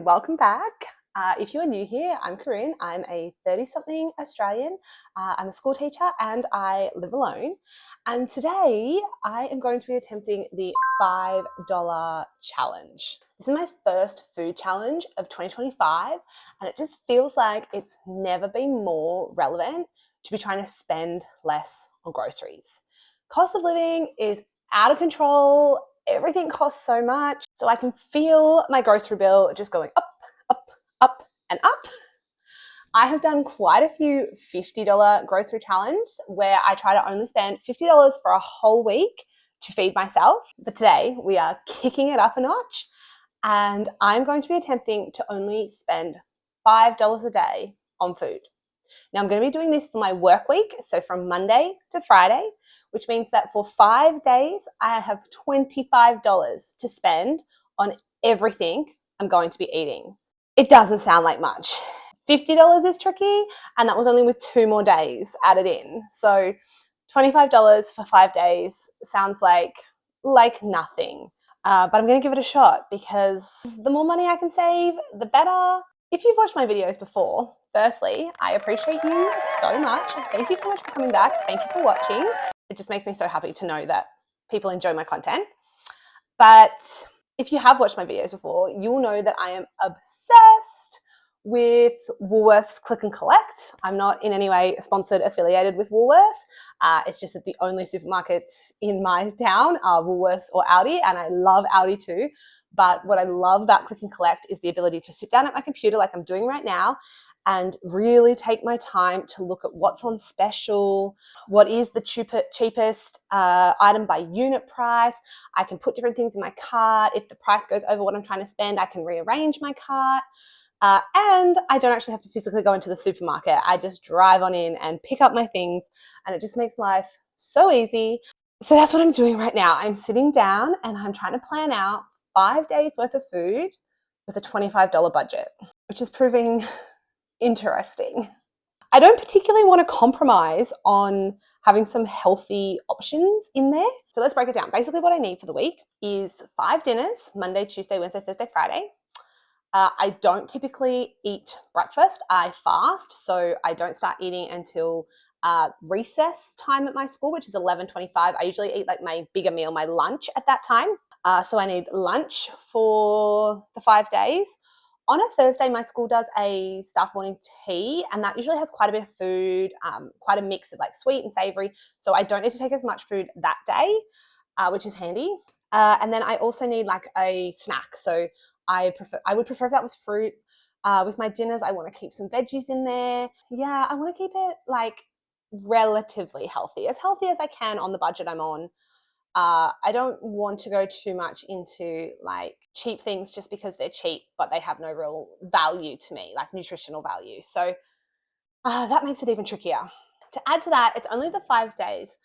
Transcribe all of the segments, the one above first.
welcome back. If you are new here, I'm Corinne. I'm a 30-something Australian. I'm a school teacher and I live alone. And today I am going to be attempting the $5 challenge. This is my first food challenge of 2025, and it just feels like it's never been more relevant to be trying to spend less on groceries. Cost of living is out of control. Everything costs so much. So I can feel my grocery bill just going up, up, up, and up. I have done quite a few $50 grocery challenges where I try to only spend $50 for a whole week to feed myself. But today we are kicking it up a notch, and I'm going to be attempting to only spend $5 a day on food. Now I'm going to be doing this for my work week, so from Monday to Friday, which means that for 5 days, I have $25 to spend on everything I'm going to be eating. It doesn't sound like much. $50 is tricky, and that was only with 2 more days added in. So $25 for 5 days sounds like nothing. But I'm going to give it a shot because the more money I can save, the better. If you've watched my videos before, firstly, I appreciate you so much. Thank you so much for coming back. Thank you for watching. It just makes me so happy to know that people enjoy my content. But if you have watched my videos before, you'll know that I am obsessed with Woolworths Click and Collect. I'm not in any way sponsored, affiliated with Woolworths. It's just that the only supermarkets in my town are Woolworths or Aldi, and I love Aldi too. But what I love about Click and Collect is the ability to sit down at my computer like I'm doing right now and really take my time to look at what's on special, what is the cheapest item by unit price. I can put different things in my cart. If the price goes over what I'm trying to spend, I can rearrange my cart. And I don't actually have to physically go into the supermarket. I just drive on in and pick up my things, and it just makes life so easy. So that's what I'm doing right now. I'm sitting down and I'm trying to plan out 5 days worth of food with a $25 budget, which is proving interesting. I don't particularly want to compromise on having some healthy options in there. So let's break it down. Basically what I need for the week is 5 dinners, Monday, Tuesday, Wednesday, Thursday, Friday. I don't typically eat breakfast. I fast, so I don't start eating until recess time at my school, which is 11:25. I usually eat like my bigger meal, my lunch at that time. So I need lunch for the 5 days. On a Thursday, my school does a staff morning tea, and that usually has quite a bit of food, quite a mix of like sweet and savory. So I don't need to take as much food that day, which is handy. And then I also need like a snack. So I would prefer if that was fruit. With my dinners, I want to keep some veggies in there. Yeah, I want to keep it like relatively healthy as I can on the budget I'm on. I don't want to go too much into like cheap things just because they're cheap, but they have no real value to me, like nutritional value. So that makes it even trickier. To add to that, it's only the 5 days.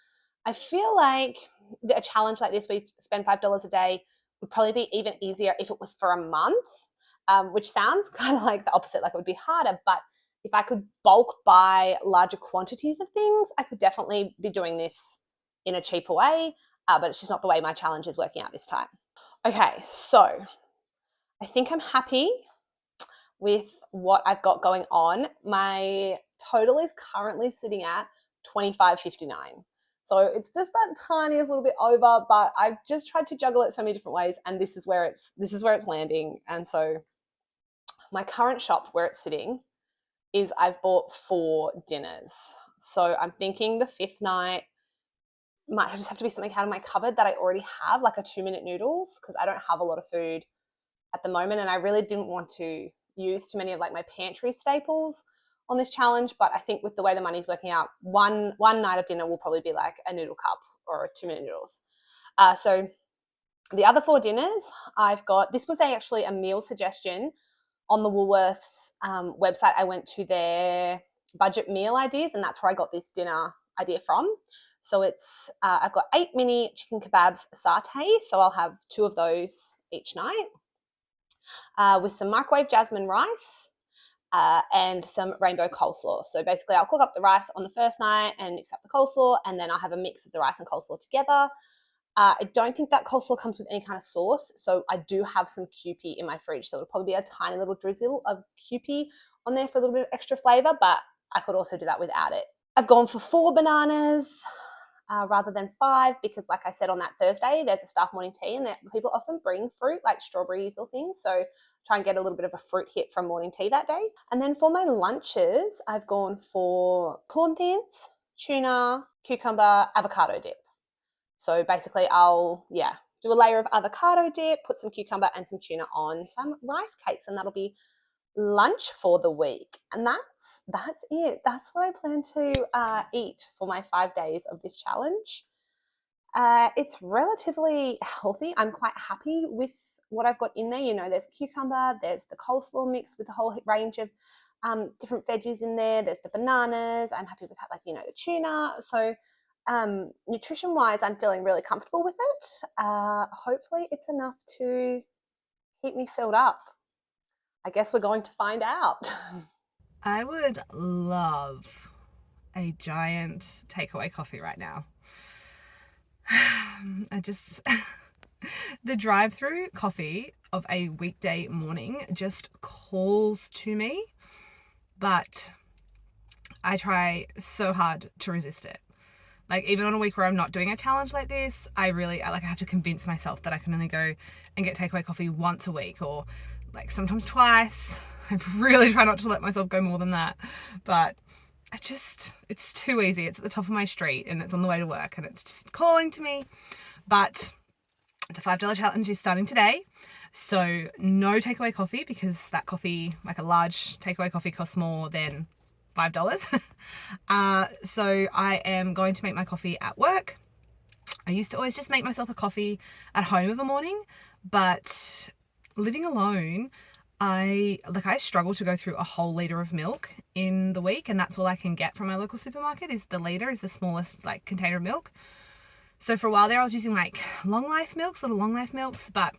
I feel like a challenge like this, we spend $5 a day, would probably be even easier if it was for a month, which sounds kind of like the opposite, like it would be harder. But if I could bulk buy larger quantities of things, I could definitely be doing this in a cheaper way. But it's just not the way my challenge is working out this time. Okay, so I think I'm happy with what I've got going on. My total is currently sitting at $25.59. So it's just that tiniest little bit over, but I've just tried to juggle it so many different ways, and this is where it's landing. And so my current shop where it's sitting is I've bought 4 dinners. So I'm thinking the 5th night might just have to be something out of my cupboard that I already have, like a 2-minute noodles, because I don't have a lot of food at the moment, and I really didn't want to use too many of like my pantry staples on this challenge. But I think with the way the money's working out, one night of dinner will probably be like a noodle cup or 2-minute noodles. So the other 4 dinners I've got, this was actually a meal suggestion on the Woolworths website. I went to their budget meal ideas, and that's where I got this dinner idea from. So it's I've got 8 mini chicken kebabs satay, so I'll have 2 of those each night, with some microwave jasmine rice and some rainbow coleslaw. So basically I'll cook up the rice on the first night and mix up the coleslaw, and then I'll have a mix of the rice and coleslaw together. I don't think that coleslaw comes with any kind of sauce, so I do have some Kewpie in my fridge. So it'll probably be a tiny little drizzle of Kewpie on there for a little bit of extra flavor, but I could also do that without it. I've gone for 4 bananas rather than 5 because, like I said, on that Thursday, there's a staff morning tea and people often bring fruit like strawberries or things. So try and get a little bit of a fruit hit from morning tea that day. And then for my lunches, I've gone for corn thins, tuna, cucumber, avocado dip. So basically I'll, do a layer of avocado dip, put some cucumber and some tuna on some rice cakes, and that'll be lunch for the week. And that's it. That's what I plan to eat for my 5 days of this challenge. It's relatively healthy. I'm quite happy with what I've got in there. You know, there's cucumber, there's the coleslaw mix with a whole range of different veggies in there. There's the bananas. I'm happy with that, like, you know, the tuna. So nutrition wise, I'm feeling really comfortable with it. Hopefully it's enough to keep me filled up. I guess we're going to find out. I would love a giant takeaway coffee right now. The drive-through coffee of a weekday morning just calls to me, but I try so hard to resist it. Like, even on a week where I'm not doing a challenge like this, I have to convince myself that I can only go and get takeaway coffee once a week, or like sometimes twice. I really try not to let myself go more than that, but it's too easy. It's at the top of my street and it's on the way to work and it's just calling to me. But the $5 challenge is starting today, so no takeaway coffee, because that coffee, like a large takeaway coffee, costs more than $5. So I am going to make my coffee at work. I used to always just make myself a coffee at home of a morning, but living alone, I struggle to go through a whole litre of milk in the week, and that's all I can get from my local supermarket. Is the litre is the smallest like container of milk. So for a while there I was using like little long life milks, but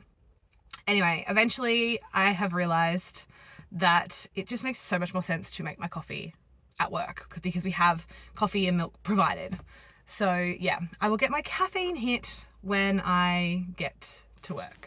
anyway, eventually I have realised that it just makes so much more sense to make my coffee at work, because we have coffee and milk provided. So yeah, I will get my caffeine hit when I get to work.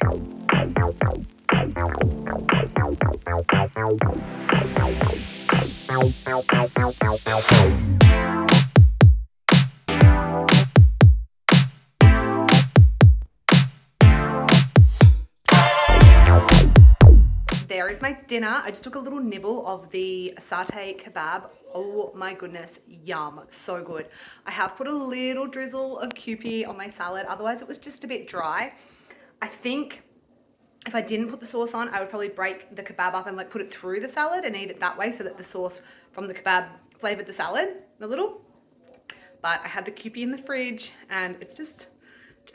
There is my dinner. I just took a little nibble of the satay kebab. Oh my goodness, yum, so good. I have put a little drizzle of Kewpie on my salad, otherwise it was just a bit dry. I think if I didn't put the sauce on, I would probably break the kebab up and like put it through the salad and eat it that way, so that the sauce from the kebab flavored the salad a little. But I had the Kewpie in the fridge and it's just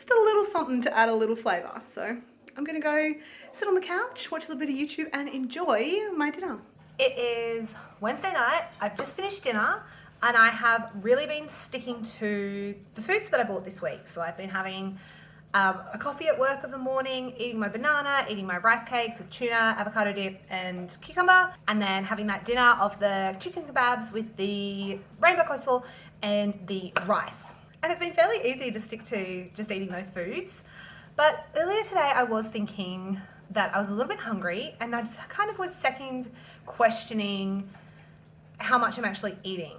a little something to add a little flavor. So I'm gonna go sit on the couch, watch a little bit of YouTube and enjoy my dinner. It is Wednesday night. I've just finished dinner and I have really been sticking to the foods that I bought this week. So I've been having a coffee at work of the morning, eating my banana, eating my rice cakes with tuna, avocado dip and cucumber, and then having that dinner of the chicken kebabs with the rainbow coleslaw and the rice. And it's been fairly easy to stick to just eating those foods. But earlier today I was thinking that I was a little bit hungry, and I just kind of was second questioning how much I'm actually eating.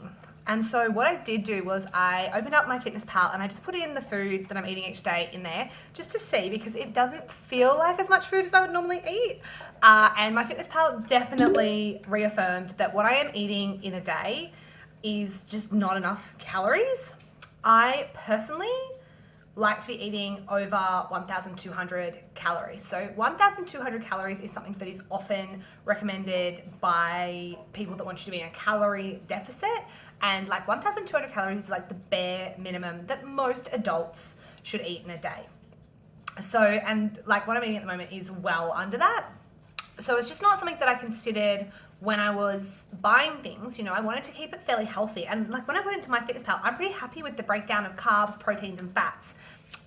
And so what I did do was I opened up my Fitness Pal and I just put in the food that I'm eating each day in there, just to see, because it doesn't feel like as much food as I would normally eat. And my Fitness Pal definitely reaffirmed that what I am eating in a day is just not enough calories. I personally like to be eating over 1,200 calories. So 1,200 calories is something that is often recommended by people that want you to be in a calorie deficit. And like 1,200 calories is like the bare minimum that most adults should eat in a day. So, and like what I'm eating at the moment is well under that. So it's just not something that I considered when I was buying things. You know, I wanted to keep it fairly healthy. And like when I went into my Fitness Pal, I'm pretty happy with the breakdown of carbs, proteins and fats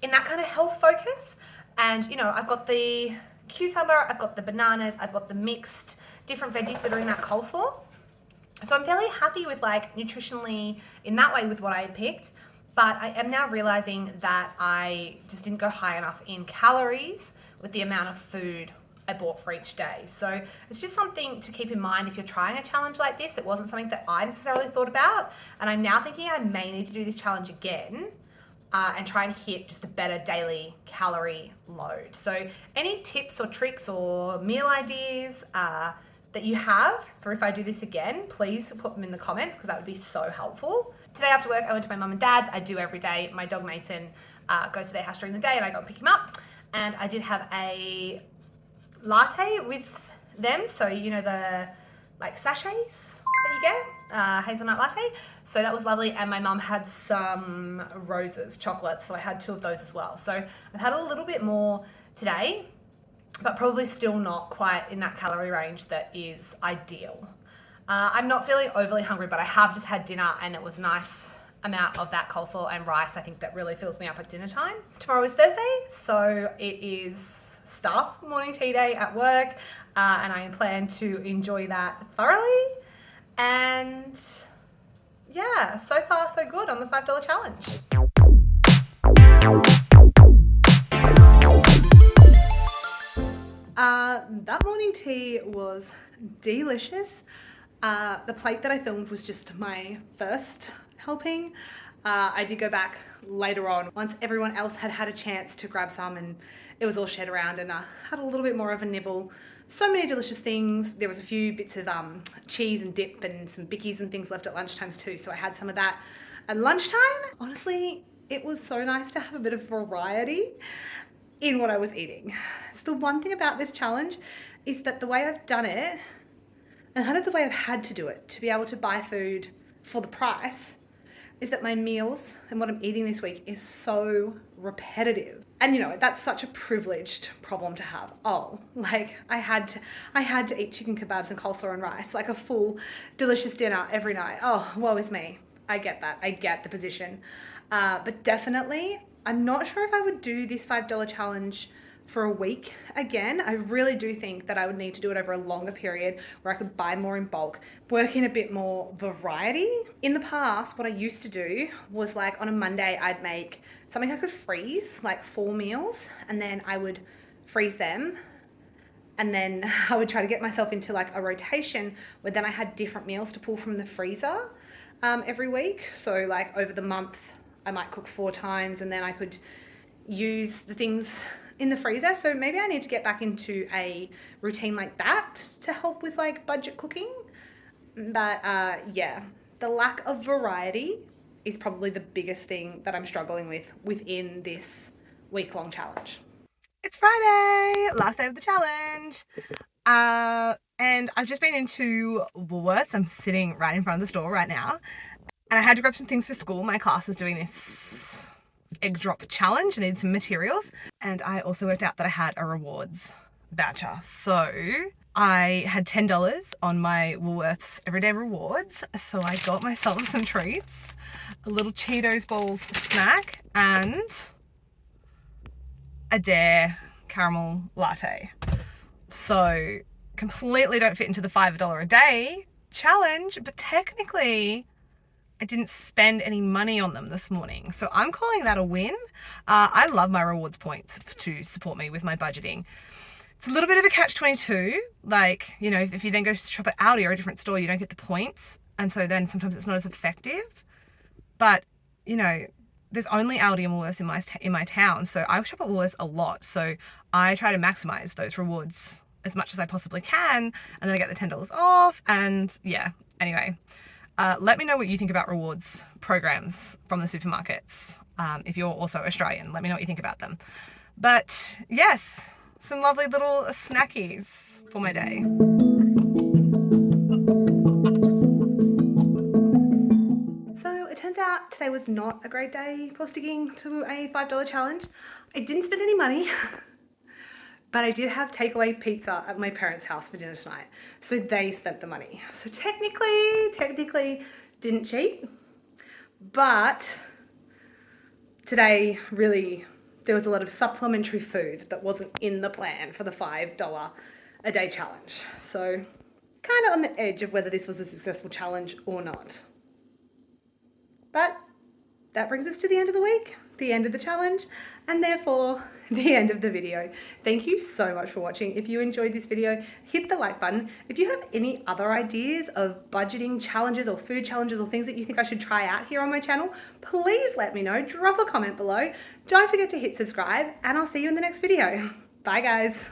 in that kind of health focus. And you know, I've got the cucumber, I've got the bananas, I've got the mixed different veggies that are in that coleslaw. So I'm fairly happy with like nutritionally in that way with what I picked. But I am now realizing that I just didn't go high enough in calories with the amount of food I bought for each day. So it's just something to keep in mind if you're trying a challenge like this. It wasn't something that I necessarily thought about. And I'm now thinking I may need to do this challenge again and try and hit just a better daily calorie load. So any tips or tricks or meal ideas that you have for if I do this again, please put them in the comments because that would be so helpful. Today after work, I went to my mum and dad's. I do every day. My dog Mason goes to their house during the day and I go and pick him up. And I did have a latte with them. So, you know, the like sachets that you get, hazelnut latte. So that was lovely. And my mum had some roses, chocolates. So I had 2 of those as well. So I've had a little bit more today, but probably still not quite in that calorie range that is ideal. I'm not feeling overly hungry, but I have just had dinner and it was a nice amount of that coleslaw and rice. I think that really fills me up at dinner time. Tomorrow is Thursday, so it is staff morning tea day at work, and I plan to enjoy that thoroughly. And yeah, so far so good on the $5 challenge. That morning tea was delicious. The plate that I filmed was just my first helping. I did go back later on once everyone else had had a chance to grab some and it was all shared around, and had a little bit more of a nibble. So many delicious things. There was a few bits of cheese and dip and some bickies and things left at lunchtimes too, so I had some of that at lunchtime. Honestly, it was so nice to have a bit of variety in what I was eating. It's the one thing about this challenge is that the way I've done it, and kind of the way I've had to do it to be able to buy food for the price, is that my meals and what I'm eating this week is so repetitive. And you know, that's such a privileged problem to have. Oh, like I had to eat chicken kebabs and coleslaw and rice, like a full delicious dinner every night. Oh, woe is me. I get that. I get the position. But definitely, I'm not sure if I would do this $5 challenge for a week again. I really do think that I would need to do it over a longer period where I could buy more in bulk, work in a bit more variety. In the past, what I used to do was like on a Monday, I'd make something I could freeze, like 4 meals, and then I would freeze them. And then I would try to get myself into like a rotation where then I had different meals to pull from the freezer every week. So like over the month, I might cook 4 times and then I could use the things in the freezer. So maybe I need to get back into a routine like that to help with like budget cooking. But yeah, the lack of variety is probably the biggest thing that I'm struggling with within this week-long challenge. It's Friday, last day of the challenge. And I've just been into Woolworths. I'm sitting right in front of the store right now. And I had to grab some things for school. My class is doing this egg drop challenge. I needed some materials. And I also worked out that I had a rewards voucher. So I had $10 on my Woolworths Everyday Rewards. So I got myself some treats, a little Cheetos Balls snack, and a Dare caramel latte. So completely don't fit into the $5 a day challenge, but technically I didn't spend any money on them this morning. So I'm calling that a win. I love my rewards points to support me with my budgeting. It's a little bit of a catch-22. Like, you know, if you then go shop at Aldi or a different store, you don't get the points. And so then sometimes it's not as effective. But, you know, there's only Aldi and Woolworths in my town. So I shop at Woolworths a lot. So I try to maximize those rewards as much as I possibly can. And then I get the $10 off. And yeah, anyway. Let me know what you think about rewards programs from the supermarkets. If you're also Australian, let me know what you think about them. But yes, some lovely little snackies for my day. So it turns out today was not a great day for sticking to a $5 challenge. I didn't spend any money. But I did have takeaway pizza at my parents' house for dinner tonight. So they spent the money. So technically didn't cheat. But today really, there was a lot of supplementary food that wasn't in the plan for the $5 a day challenge. So kind of on the edge of whether this was a successful challenge or not. But that brings us to the end of the week, the end of the challenge, and therefore the end of the video. Thank you so much for watching. If you enjoyed this video, hit the like button. If you have any other ideas of budgeting challenges or food challenges or things that you think I should try out here on my channel, please let me know. Drop a comment below. Don't forget to hit subscribe, and I'll see you in the next video. Bye guys.